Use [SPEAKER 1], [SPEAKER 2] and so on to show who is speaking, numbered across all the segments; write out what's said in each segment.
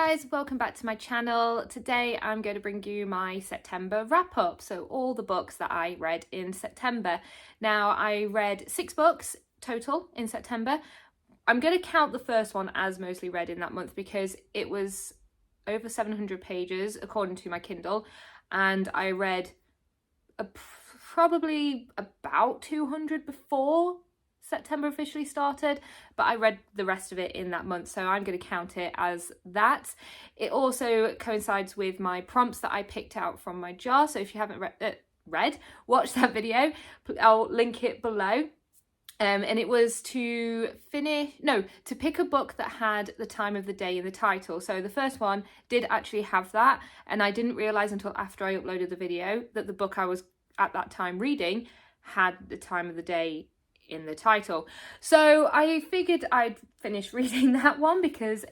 [SPEAKER 1] guys, welcome back to my channel. Today I'm going to bring you my September wrap up, so all the books that I read in September. Now I read 6 books total in September. I'm going to count the first one as mostly read in that month because it was over 700 pages according to my Kindle, and I read probably about 200 before September officially started, but I read the rest of it in that month, so I'm going to count it as that. It also coincides with my prompts that I picked out from my jar, so if you haven't watch that video. I'll link it below. And it was to pick a book that had the time of the day in the title. So the first one did actually have that, and I didn't realise until after I uploaded the video that the book I was at that time reading had the time of the day in the title. So I figured I'd finish reading that one because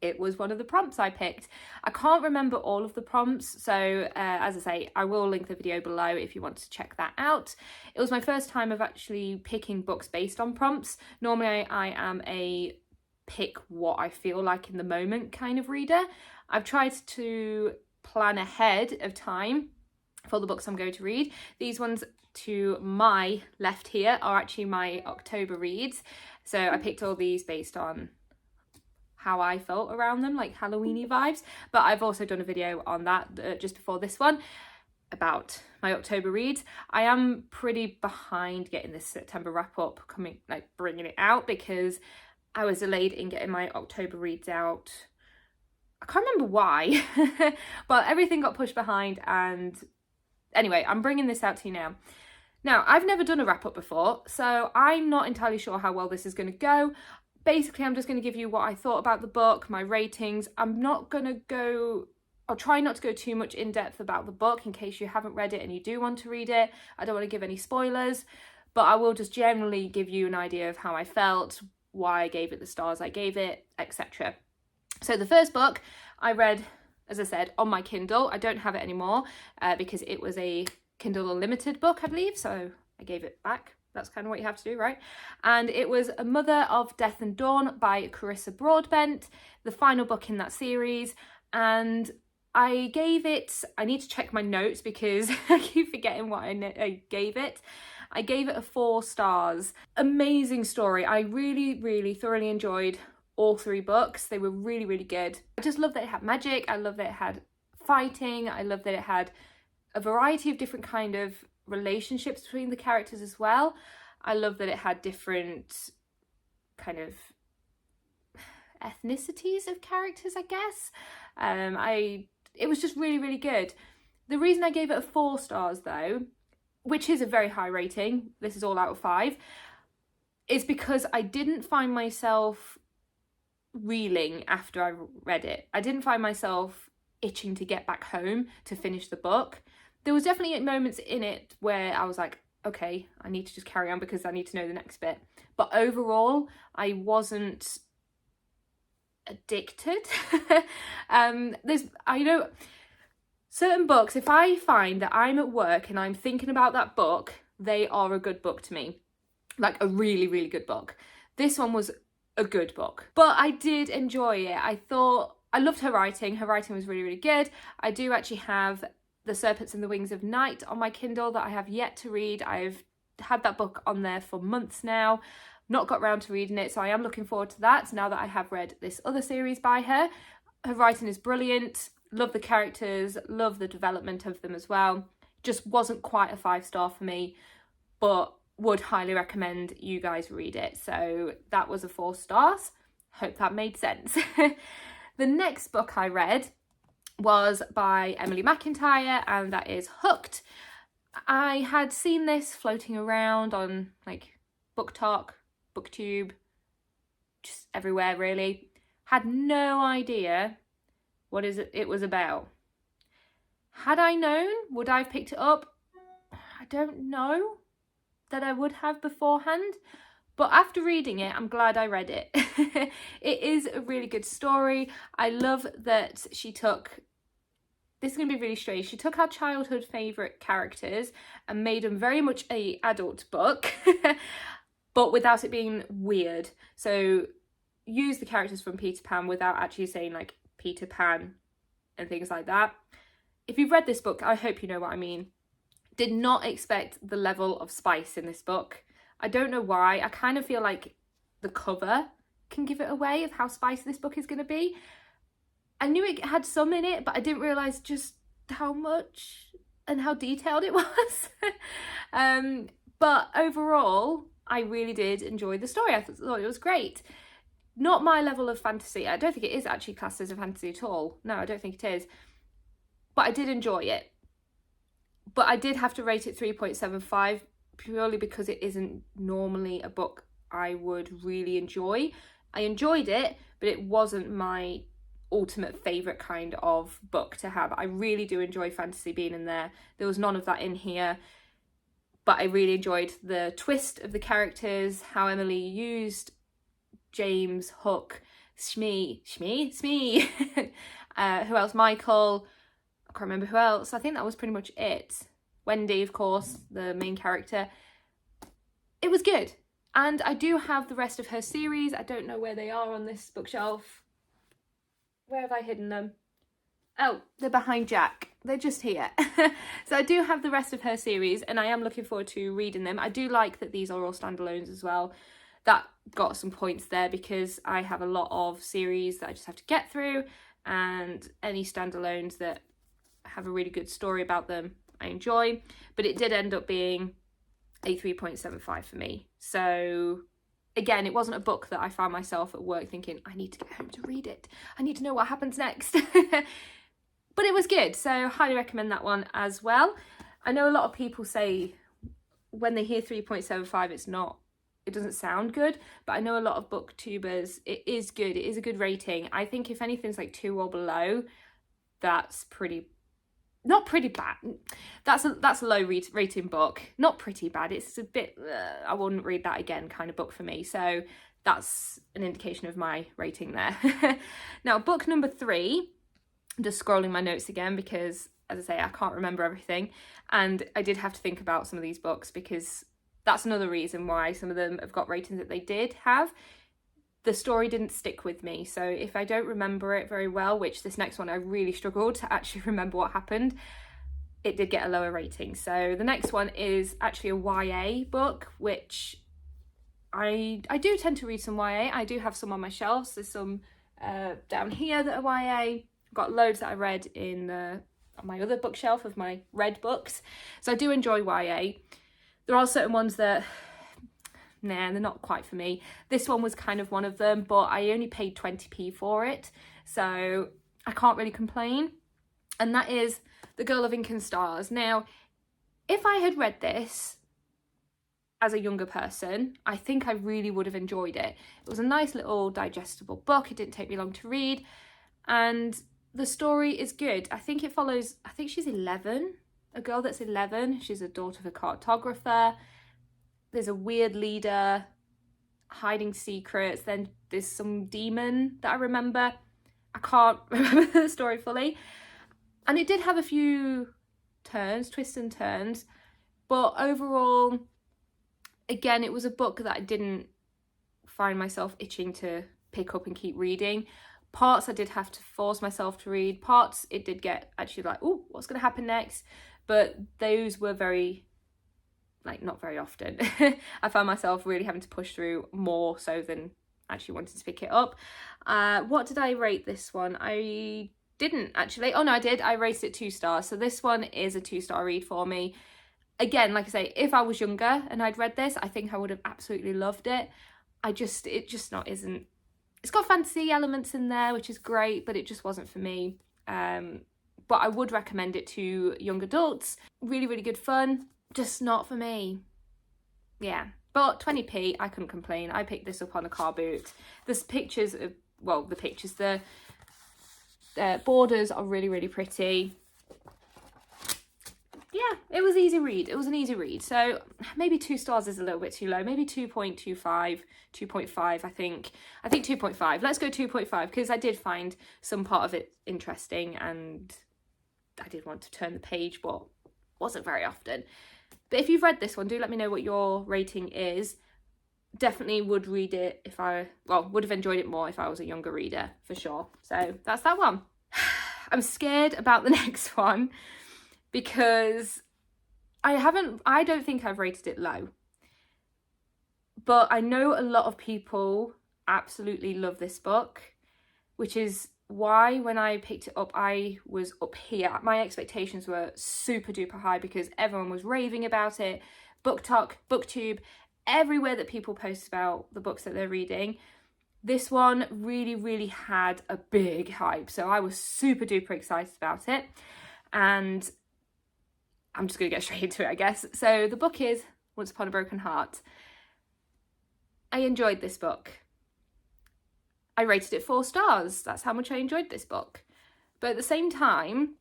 [SPEAKER 1] it was one of the prompts I picked. I can't remember all of the prompts, so as I say, I will link the video below if you want to check that out. It was my first time of actually picking books based on prompts. Normally I am a pick what I feel like in the moment kind of reader. I've tried to plan ahead of time for the books I'm going to read. These ones to my left here are actually my October reads. So I picked all these based on how I felt around them, like Halloweeny vibes. But I've also done a video on that just before this one about my October reads. I am pretty behind getting this September wrap up bringing it out because I was delayed in getting my October reads out. I can't remember why, but everything got pushed behind, and anyway, I'm bringing this out to you now. Now, I've never done a wrap-up before, so I'm not entirely sure how well this is going to go. Basically, I'm just going to give you what I thought about the book, my ratings. I'll try not to go too much in depth about the book in case you haven't read it and you do want to read it. I don't want to give any spoilers, but I will just generally give you an idea of how I felt, why I gave it the stars I gave it, etc. So the first book I read, as I said, on my Kindle. I don't have it anymore because it was a Kindle Unlimited book, I believe, so I gave it back. That's kind of what you have to do, right? And it was A Mother of Death and Dawn by Carissa Broadbent, the final book in that series. And I gave it, I need to check my notes because I keep forgetting what I gave it. I gave it 4 stars. Amazing story. I really, really thoroughly enjoyed all 3 books. They were really, really good. I just love that it had magic. I love that it had fighting. I love that it had a variety of different kind of relationships between the characters as well. I love that it had different kind of ethnicities of characters, I guess. It was just really, really good. The reason I gave it 4 stars though, which is a very high rating, this is all out of 5, is because I didn't find myself reeling after I read it. I didn't find myself itching to get back home to finish the book. There was definitely moments in it where I was like, okay, I need to just carry on because I need to know the next bit. But overall, I wasn't addicted. Certain books, if I find that I'm at work and I'm thinking about that book, they are a good book to me. Like a really, really good book. This one was a good book, but I did enjoy it. I loved her writing. Her writing was really, really good. I do actually have The Serpents and the Wings of Night on my Kindle that I have yet to read. I've had that book on there for months now, not got around to reading it, so I am looking forward to that now that I have read this other series by her. Her writing is brilliant. Love the characters, love the development of them as well. Just wasn't quite a 5-star for me, but would highly recommend you guys read it. So that was a 4 stars. Hope that made sense. The next book I read was by Emily McIntyre, and that is Hooked. I had seen this floating around on like BookTok, BookTube, just everywhere really. Had no idea what it was about. Had I known, would I have picked it up? I don't know that I would have beforehand, but after reading it, I'm glad I read it. It is a really good story. I love that she took, this is going to be really strange, she took our childhood favourite characters and made them very much a adult book, but without it being weird. So use the characters from Peter Pan without actually saying like Peter Pan and things like that. If you've read this book, I hope you know what I mean. Did not expect the level of spice in this book. I don't know why. I kind of feel like the cover can give it away of how spicy this book is going to be. I knew it had some in it, but I didn't realise just how much and how detailed it was. But overall, I really did enjoy the story. I thought it was great. Not my level of fantasy. I don't think it is actually classed as a fantasy at all. No, I don't think it is. But I did enjoy it. But I did have to rate it 3.75 purely because it isn't normally a book I would really enjoy. I enjoyed it, but it wasn't my ultimate favourite kind of book to have. I really do enjoy fantasy being in there. There was none of that in here. But I really enjoyed the twist of the characters, how Emily used James, Hook, Smee, who else? Michael, I can't remember who else. I think that was pretty much it. Wendy, of course, the main character. It was good. And I do have the rest of her series. I don't know where they are on this bookshelf. Where have I hidden them? Oh, they're behind Jack. They're just here. So I do have the rest of her series and I am looking forward to reading them. I do like that these are all standalones as well. That got some points there because I have a lot of series that I just have to get through, and any standalones that have a really good story about them I enjoy. But it did end up being a 3.75 for me. So again, it wasn't a book that I found myself at work thinking, I need to get home to read it. I need to know what happens next. But it was good, so highly recommend that one as well. I know a lot of people say when they hear 3.75, it doesn't sound good, but I know a lot of booktubers, it is good. It is a good rating. I think if anything's like 2 or below, that's not pretty bad. That's a low rating book. Not pretty bad. It's a bit, I wouldn't read that again kind of book for me. So that's an indication of my rating there. Now, book number 3, I'm just scrolling my notes again because, as I say, I can't remember everything. And I did have to think about some of these books because that's another reason why some of them have got ratings that they did have. The story didn't stick with me. So if I don't remember it very well, which this next one I really struggled to actually remember what happened, it did get a lower rating. So the next one is actually a YA book, which I do tend to read some YA. I do have some on my shelves. There's some down here that are YA. I've got loads that I read on my other bookshelf of my read books. So I do enjoy YA. There are certain ones that, they're not quite for me. This one was kind of one of them, but I only paid 20p for it, so I can't really complain. And that is The Girl of Ink and Stars. Now, if I had read this as a younger person, I think I really would have enjoyed it. It was a nice little digestible book. It didn't take me long to read, and the story is good. I think it follows, I think she's 11, a girl that's 11. She's a daughter of a cartographer. There's a weird leader hiding secrets. Then there's some demon that I remember. I can't remember the story fully. And it did have a few twists and turns. But overall, again, it was a book that I didn't find myself itching to pick up and keep reading. Parts I did have to force myself to read. Parts it did get actually like, oh, what's going to happen next? But those were not very often. I found myself really having to push through more so than actually wanting to pick it up. What did I rate this one? I didn't actually. Oh no, I did. I rated it 2 stars. So this one is a 2-star read for me. Again, like I say, if I was younger and I'd read this, I think I would have absolutely loved it. Isn't. It's got fantasy elements in there, which is great, but it just wasn't for me. But I would recommend it to young adults. Really, really good fun. Just not for me. Yeah. But 20p, I couldn't complain. I picked this up on a car boot. There's pictures of, the borders are really, really pretty. Yeah, it was easy read. It was an easy read. So maybe 2 stars is a little bit too low. Maybe 2.25, 2.5, I think. I think 2.5. Let's go 2.5 because I did find some part of it interesting and I did want to turn the page, but wasn't very often. But if you've read this one, do let me know what your rating is. definitely would read it if would have enjoyed it more if I was a younger reader, for sure. So that's that one. I'm scared about the next one because I don't think I've rated it low. But I know a lot of people absolutely love this book, which is why when I picked it up, I was up here. My expectations were super duper high because everyone was raving about it. BookTok, BookTube, everywhere that people post about the books that they're reading. This one really, really had a big hype. So I was super duper excited about it. And I'm just going to get straight into it, I guess. So the book is Once Upon a Broken Heart. I enjoyed this book. I rated it 4 stars. That's how much I enjoyed this book. But at the same time,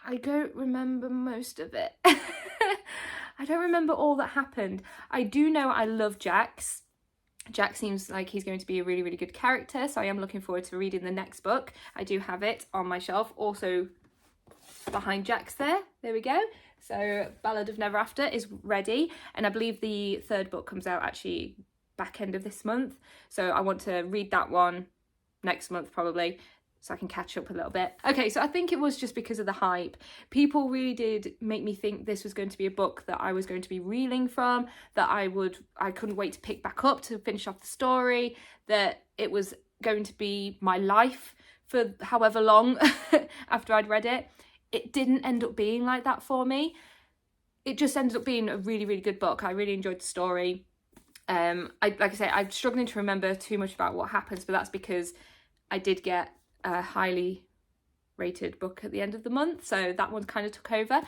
[SPEAKER 1] I don't remember most of it. I don't remember all that happened. I do know I love Jax. Jax seems like he's going to be a really, really good character, so I am looking forward to reading the next book. I do have it on my shelf, also behind Jax there. There we go. So Ballad of Never After is ready, and I believe the 3rd book comes out actually back end of this month. So I want to read that one next month probably, so I can catch up a little bit. Okay, so I think it was just because of the hype. People really did make me think this was going to be a book that I was going to be reeling from, that I couldn't wait to pick back up to finish off the story, that it was going to be my life for however long after I'd read it. It didn't end up being like that for me. It just ended up being a really, really good book. I really enjoyed the story. Like I say, I'm struggling to remember too much about what happens, but that's because I did get a highly rated book at the end of the month, so that one kind of took over.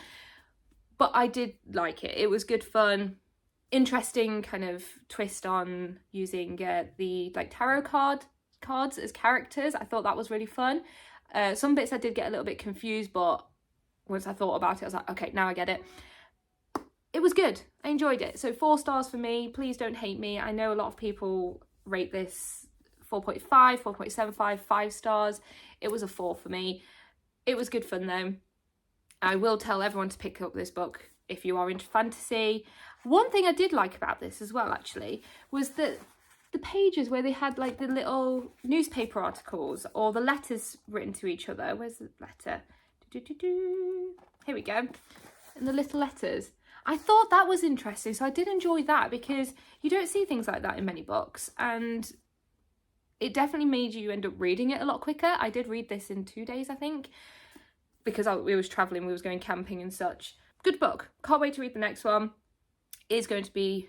[SPEAKER 1] But I did like it. It was good fun, interesting kind of twist on using the tarot cards as characters. I thought that was really fun. Some bits I did get a little bit confused, but once I thought about it, I was like, okay, now I get it. It was good. I enjoyed it. So 4 stars for me. Please don't hate me. I know a lot of people rate this 4.5, 4.75, 5 stars. It was a 4 for me. It was good fun though. I will tell everyone to pick up this book if you are into fantasy. One thing I did like about this as well, actually, was that the pages where they had like the little newspaper articles or the letters written to each other. Where's the letter? Here we go. And the little letters. I thought that was interesting, so I did enjoy that because you don't see things like that in many books, and it definitely made you end up reading it a lot quicker. I did read this in 2 days, I think, because we was travelling, we was going camping and such. Good book. Can't wait to read the next one. It is going to be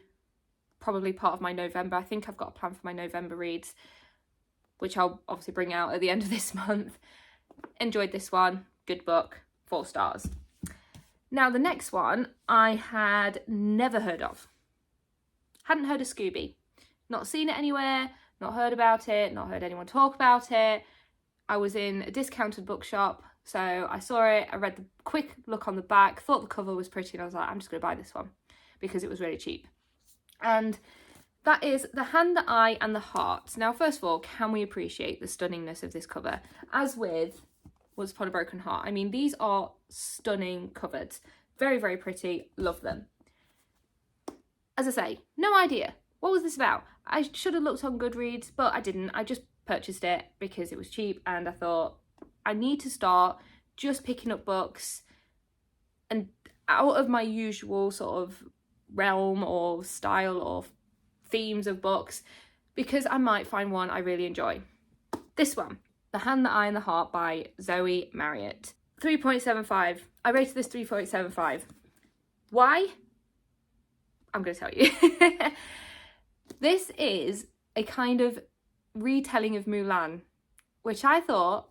[SPEAKER 1] probably part of my November. I think I've got a plan for my November reads, which I'll obviously bring out at the end of this month. Enjoyed this one. Good book. 4 stars. Now, the next one I had never heard of. Hadn't heard of Scooby. Not seen it anywhere, not heard about it, not heard anyone talk about it. I was in a discounted bookshop, so I saw it, I read the quick look on the back, thought the cover was pretty, and I was like, I'm just going to buy this one because it was really cheap. And that is The Hand, the Eye and the Heart. Now, first of all, can we appreciate the stunningness of this cover? As with Once Upon a Broken Heart. I mean, these are stunning covers. Very, very pretty. Love them. As I say, no idea. What was this about? I should have looked on Goodreads, but I didn't. I just purchased it because it was cheap, and I thought I need to start just picking up books and out of my usual sort of realm or style or themes of books, because I might find one I really enjoy. This one, The Hand, the Eye and the Heart by Zoe Marriott. 3.75. I rated this 3.75. Why? I'm going to tell you. This is a kind of retelling of Mulan, which I thought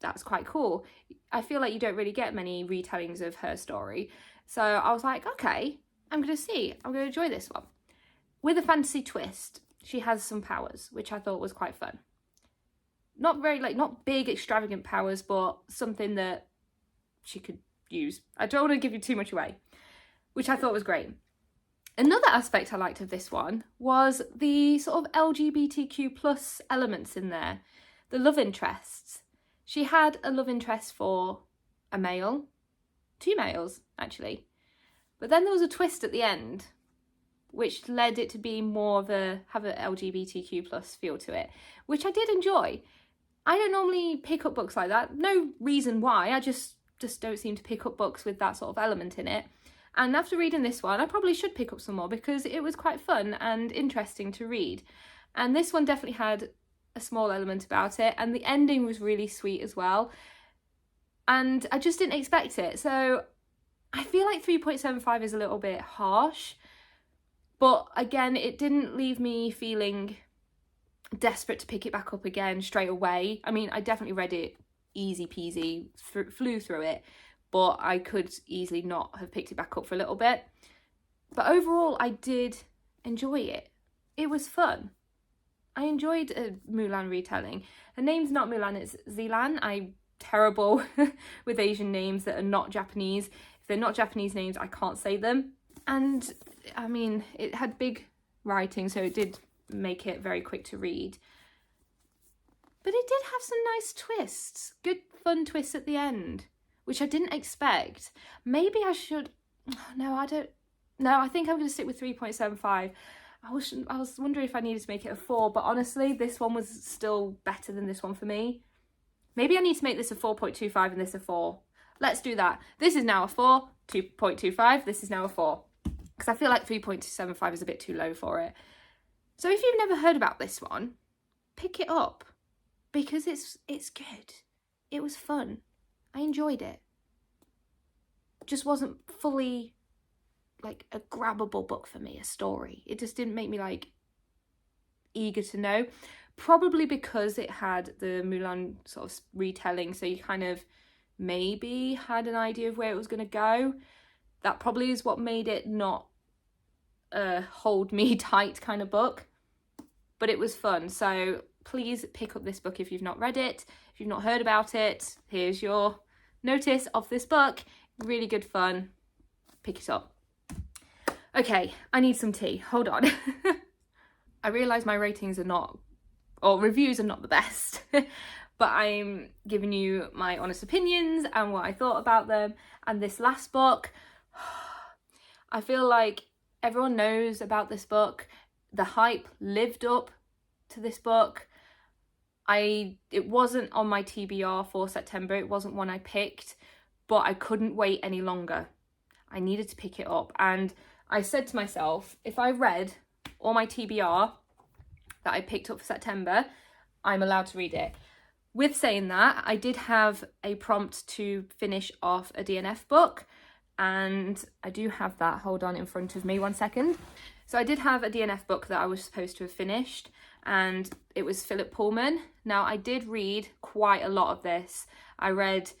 [SPEAKER 1] that's quite cool. I feel like you don't really get many retellings of her story. So I was like, okay, I'm going to see. I'm going to enjoy this one. With a fantasy twist, she has some powers, which I thought was quite fun. Not very, not big, extravagant powers, but something that she could use. I don't want to give you too much away, which I thought was great. Another aspect I liked of this one was the sort of LGBTQ plus elements in there. The love interests. She had a love interest for a male, 2 males actually. But then there was a twist at the end, which led it to be more of have an LGBTQ plus feel to it, which I did enjoy. I don't normally pick up books like that. No reason why. I just don't seem to pick up books with that sort of element in it. And after reading this one, I probably should pick up some more because it was quite fun and interesting to read. And this one definitely had a small element about it, and the ending was really sweet as well. And I just didn't expect it. So I feel like 3.75 is a little bit harsh. But again, it didn't leave me feeling desperate to pick it back up again straight away. I mean, I definitely read it easy peasy, flew through it, but I could easily not have picked it back up for a little bit. But overall, I did enjoy it. It was fun. I enjoyed a Mulan retelling. Her name's not Mulan, it's Zilan. I'm terrible with Asian names that are not Japanese. If they're not Japanese names, I can't say them. And I mean, it had big writing, so it did make it very quick to read. But it did have some nice twists, good fun twists at the end, which I didn't expect. Maybe I should, no, I think I'm going to stick with 3.75. I was wondering if I needed to make it a 4, but honestly, this one was still better than this one for me. Maybe I need to make this a 4.25 and this a 4. Let's do that. This is now a 4, 2.25, this is now a 4. Because I feel like 3.75 is a bit too low for it. So if you've never heard about this one, pick it up. Because it's good. It was fun. I enjoyed it. Just wasn't fully like a grabbable book for me, a story. It just didn't make me like eager to know. Probably because it had the Mulan sort of retelling, so you kind of maybe had an idea of where it was going to go. That probably is what made it not a hold me tight kind of book. But it was fun, so please pick up this book if you've not read it. If you've not heard about it, here's your notice of this book. Really good fun. Pick it up. Okay, I need some tea. Hold on. I realise my ratings are not, or reviews are not the best, but I'm giving you my honest opinions and what I thought about them. And this last book, I feel like everyone knows about this book. The hype lived up to this book. It wasn't on my TBR for September. It wasn't one I picked, but I couldn't wait any longer. I needed to pick it up. And I said to myself, if I read all my TBR that I picked up for September, I'm allowed to read it. With saying that, I did have a prompt to finish off a DNF book, and I do have that, hold on, in front of me, 1 second. So I did have a DNF book that I was supposed to have finished, and it was Philip Pullman. Now, I did read quite a lot of this. I had,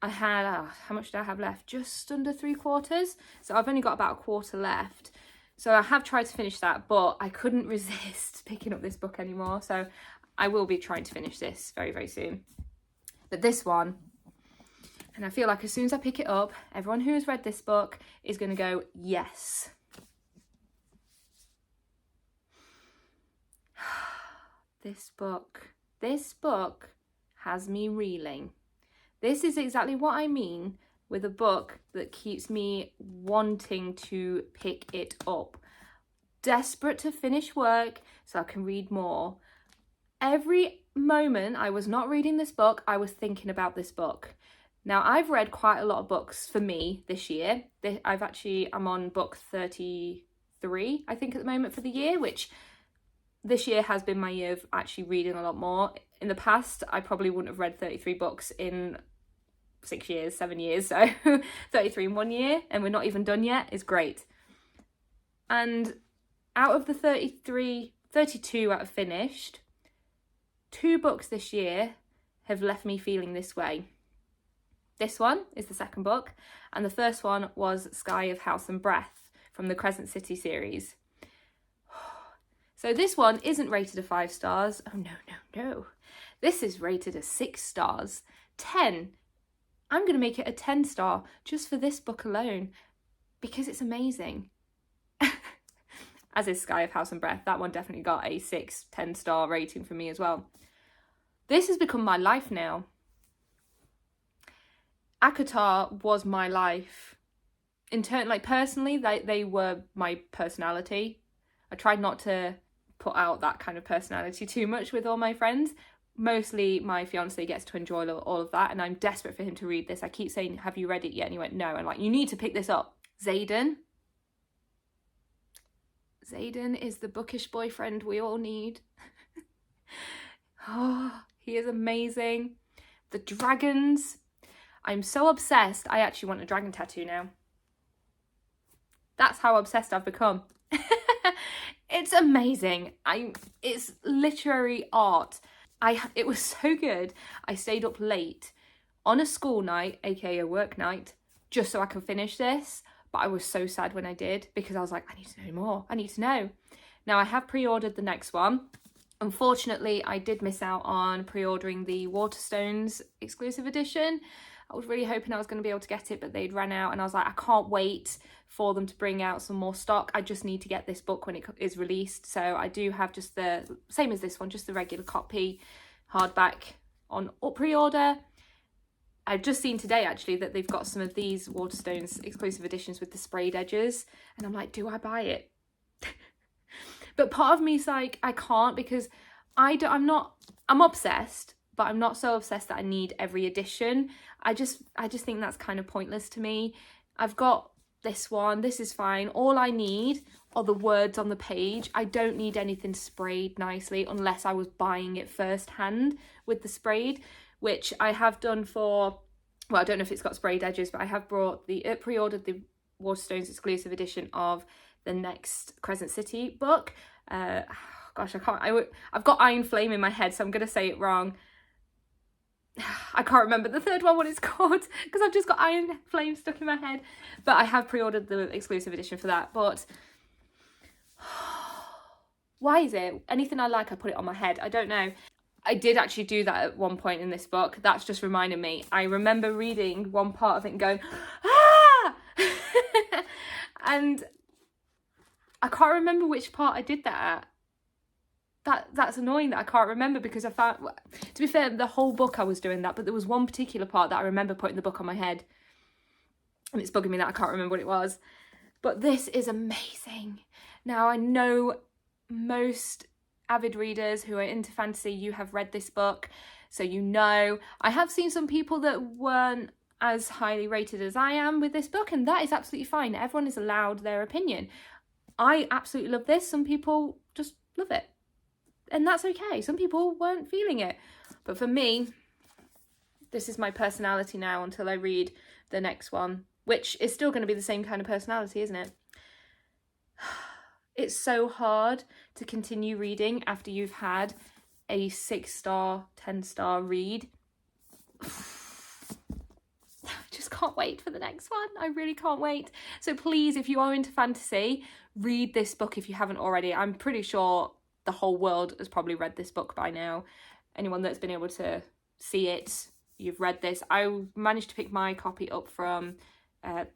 [SPEAKER 1] how much did I have left? Just under 3/4. So I've only got about a quarter left. So I have tried to finish that, but I couldn't resist picking up this book anymore. So I will be trying to finish this very, very soon. But this one, and I feel like as soon as I pick it up, everyone who has read this book is going to go, yes. This book has me reeling. This is exactly what I mean with a book that keeps me wanting to pick it up. Desperate to finish work so I can read more. Every moment I was not reading this book, I was thinking about this book. Now, I've read quite a lot of books for me this year. I'm on book 33, I think, at the moment for the year, which this year has been my year of actually reading a lot more. In the past, I probably wouldn't have read 33 books in 6 years, 7 years, so 33 in 1 year, and we're not even done yet, is great. And out of the 32 that I've finished, 2 books this year have left me feeling this way. This one is the second book, and the first one was Sky of House and Breath from the Crescent City series. So this one isn't rated a 5 stars. Oh, no. This is rated as 6 stars. 10. I'm going to make it a 10 star just for this book alone because it's amazing. As is Sky of House and Breath. That one definitely got a 6, 10 star rating for me as well. This has become my life now. ACOTAR was my life like personally, they were my personality. I tried not to put out that kind of personality too much with all my friends. Mostly my fiance gets to enjoy all of that, and I'm desperate for him to read this. I keep saying, have you read it yet? And he went, no. And like, you need to pick this up. Xaden is the bookish boyfriend we all need. Oh, he is amazing. The dragons. I'm so obsessed. I actually want a dragon tattoo now. That's how obsessed I've become. It's amazing. It's literary art. It was so good. I stayed up late on a school night, aka a work night, just so I could finish this. But I was so sad when I did, because I was like, I need to know more. I need to know. Now I have pre-ordered the next one. Unfortunately, I did miss out on pre-ordering the Waterstones exclusive edition. I was really hoping I was going to be able to get it, but they'd ran out, and I was like, I can't wait for them to bring out some more stock. I just need to get this book when it is released. So I do have just the same as this one, just the regular copy hardback on pre-order. I've just seen today actually that they've got some of these Waterstones exclusive editions with the sprayed edges, and I'm like, do I buy it? But part of me is like, I can't, because I'm obsessed, but I'm not so obsessed that I need every edition. I just think that's kind of pointless to me. I've got this one, this is fine. All I need are the words on the page. I don't need anything sprayed nicely unless I was buying it first hand with the sprayed, which I have done for, well, I don't know if it's got sprayed edges, but I have pre-ordered the Waterstones exclusive edition of the next Crescent City book. Gosh, I've got Iron Flame in my head, so I'm going to say it wrong. I can't remember the third one, what it's called, because I've just got Iron Flame stuck in my head. But I have pre-ordered the exclusive edition for that. But why is it? Anything I like, I put it on my head. I don't know. I did actually do that at one point in this book. That's just reminded me. I remember reading one part of it and going, ah! And I can't remember which part I did that at. That's annoying that I can't remember, because I found, to be fair, the whole book I was doing that, but there was one particular part that I remember putting the book on my head, and it's bugging me that I can't remember what it was. But this is amazing. Now, I know most avid readers who are into fantasy, you have read this book, so you know. I have seen some people that weren't as highly rated as I am with this book, and that is absolutely fine. Everyone is allowed their opinion. I absolutely love this. Some people just love it, and that's okay. Some people weren't feeling it. But for me, this is my personality now until I read the next one, which is still going to be the same kind of personality, isn't it? It's so hard to continue reading after you've had a 6-star, 10-star read. I just can't wait for the next one. I really can't wait. So please, if you are into fantasy, read this book if you haven't already. I'm pretty sure the whole world has probably read this book by now. Anyone that's been able to see it, you've read this. I managed to pick my copy up from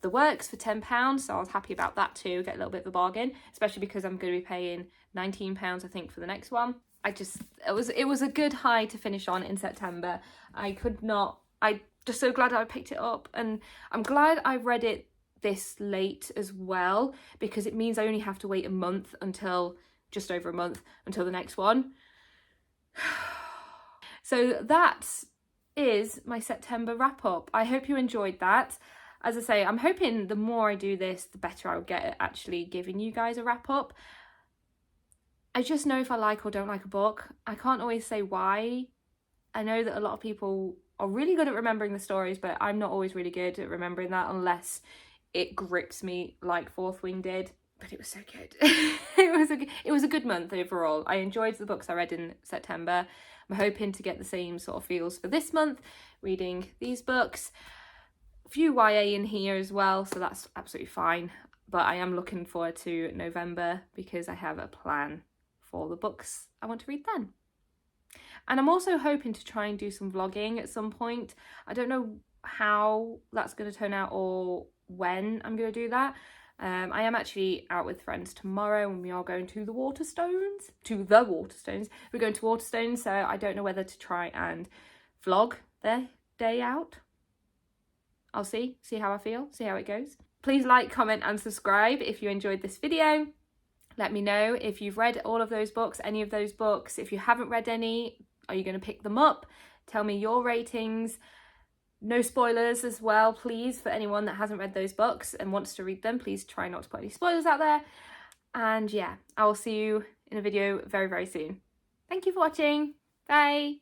[SPEAKER 1] the Works for £10, so I was happy about that too. Get a little bit of a bargain, especially because I'm going to be paying £19 I think for the next one. It was a good high to finish on in September. I'm just so glad I picked it up, and I'm glad I read it this late as well, because it means I only have to wait just over a month until the next one. So that is my September wrap up. I hope you enjoyed that. As I say, I'm hoping the more I do this, the better I'll get at actually giving you guys a wrap up. I just know if I like or don't like a book. I can't always say why. I know that a lot of people are really good at remembering the stories, but I'm not always really good at remembering that unless it grips me like Fourth Wing did. But it was so good. It was a good month overall. I enjoyed the books I read in September. I'm hoping to get the same sort of feels for this month, reading these books. A few YA in here as well, so that's absolutely fine. But I am looking forward to November because I have a plan for the books I want to read then. And I'm also hoping to try and do some vlogging at some point. I don't know how that's going to turn out or when I'm going to do that. I am actually out with friends tomorrow and we are going to the Waterstones. We're going to Waterstones, so I don't know whether to try and vlog their day out. I'll see how I feel, see how it goes. Please like, comment and subscribe if you enjoyed this video. Let me know if you've read all of those books, any of those books. If you haven't read any, are you going to pick them up? Tell me your ratings. No spoilers as well, please, for anyone that hasn't read those books and wants to read them. Please try not to put any spoilers out there. And yeah, I will see you in a video very, very soon. Thank you for watching. Bye.